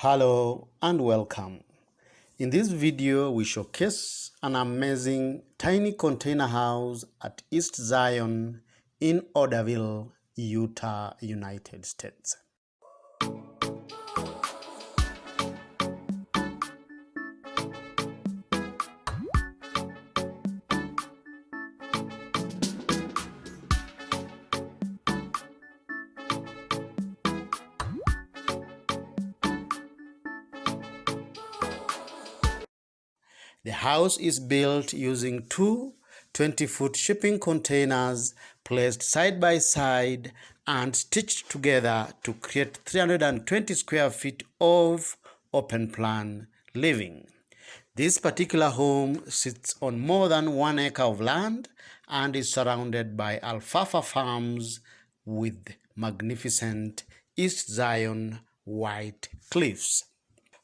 Hello and welcome. In this video, we showcase an amazing tiny container house at East Zion in Orderville, Utah, United States. The house is built using two 20-foot shipping containers placed side by side and stitched together to create 320 square feet of open plan living. This particular home sits on more than 1 acre of land and is surrounded by alfalfa farms with magnificent East Zion white cliffs.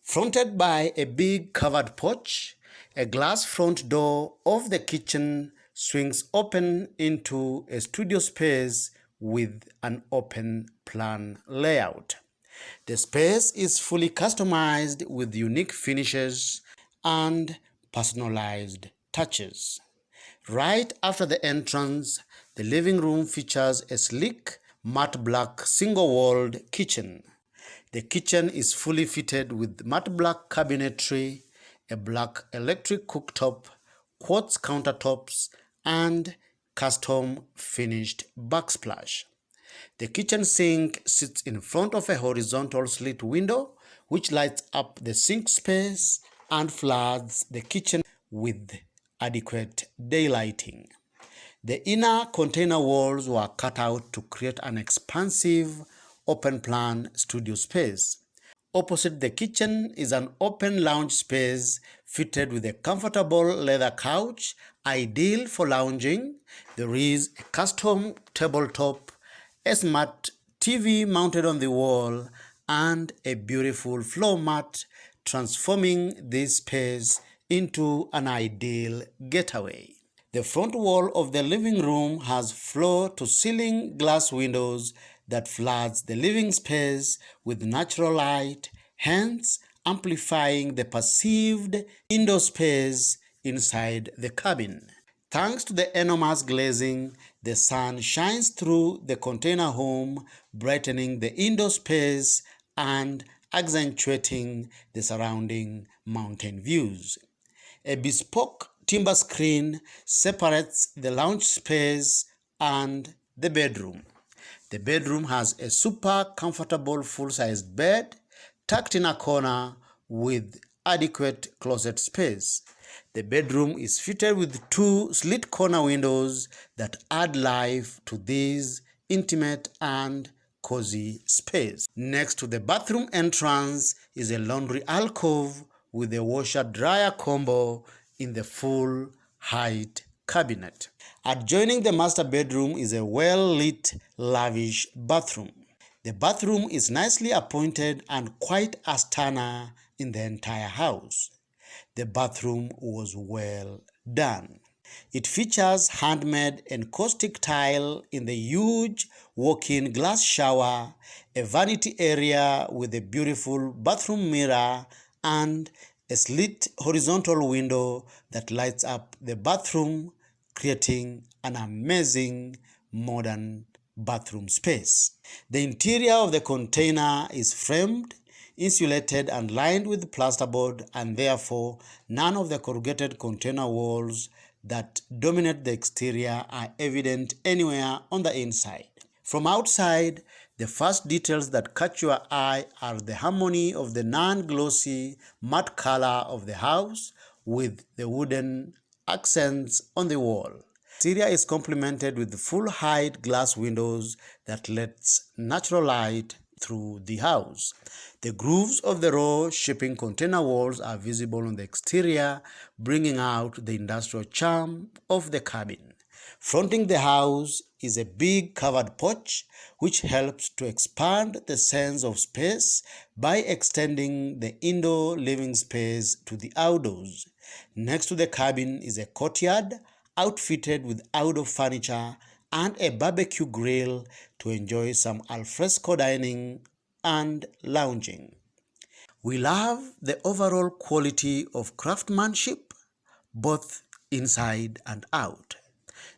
Fronted by a big covered porch, a glass front door of the kitchen swings open into a studio space with an open plan layout. The space is fully customized with unique finishes and personalized touches. Right after the entrance, the living room features a sleek matte black single-walled kitchen. The kitchen is fully fitted with matte black cabinetry, a black electric cooktop, quartz countertops, and custom finished backsplash. The kitchen sink sits in front of a horizontal slit window which lights up the sink space and floods the kitchen with adequate daylighting. The inner container walls were cut out to create an expansive open-plan studio space. Opposite the kitchen is an open lounge space fitted with a comfortable leather couch, ideal for lounging. There is a custom tabletop, a smart TV mounted on the wall, and a beautiful floor mat, transforming this space into an ideal getaway. The front wall of the living room has floor-to-ceiling glass windows that floods the living space with natural light, hence amplifying the perceived indoor space inside the cabin. Thanks to the enormous glazing, the sun shines through the container home, brightening the indoor space and accentuating the surrounding mountain views. A bespoke timber screen separates the lounge space and the bedroom. The bedroom has a super comfortable full-sized bed tucked in a corner with adequate closet space. The bedroom is fitted with two slit corner windows that add life to this intimate and cozy space. Next to the bathroom entrance is a laundry alcove with a washer-dryer combo in the full height cabinet. Adjoining the master bedroom is a well-lit, lavish bathroom. The bathroom is nicely appointed and quite a stunner in the entire house. The bathroom was well done. It features handmade encaustic tile in the huge walk-in glass shower, a vanity area with a beautiful bathroom mirror, and a slit horizontal window that lights up the bathroom, creating an amazing modern bathroom space. The interior of the container is framed, insulated, and lined with plasterboard, and therefore none of the corrugated container walls that dominate the exterior are evident anywhere on the inside. From outside, the first details that catch your eye are the harmony of the non-glossy matte color of the house with the wooden accents on the wall. The exterior is complemented with full-height glass windows that lets natural light through the house. The grooves of the raw shipping container walls are visible on the exterior, bringing out the industrial charm of the cabin. Fronting the house is a big covered porch, which helps to expand the sense of space by extending the indoor living space to the outdoors. Next to the cabin is a courtyard outfitted with outdoor furniture and a barbecue grill to enjoy some alfresco dining and lounging. We love the overall quality of craftsmanship, both inside and out.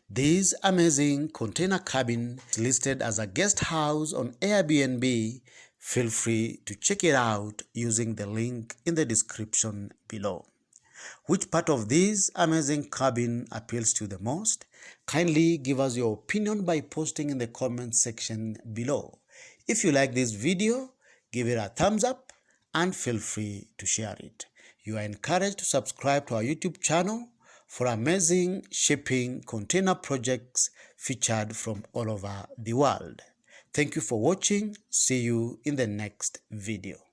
This amazing container cabin is listed as a guest house on Airbnb. Feel free to check it out using the link in the description below. Which part of this amazing cabin appeals to you the most? Kindly give us your opinion by posting in the comment section below. If you like this video, give it a thumbs up and feel free to share it. You are encouraged to subscribe to our YouTube channel for amazing shipping container projects featured from all over the world. Thank you for watching. See you in the next video.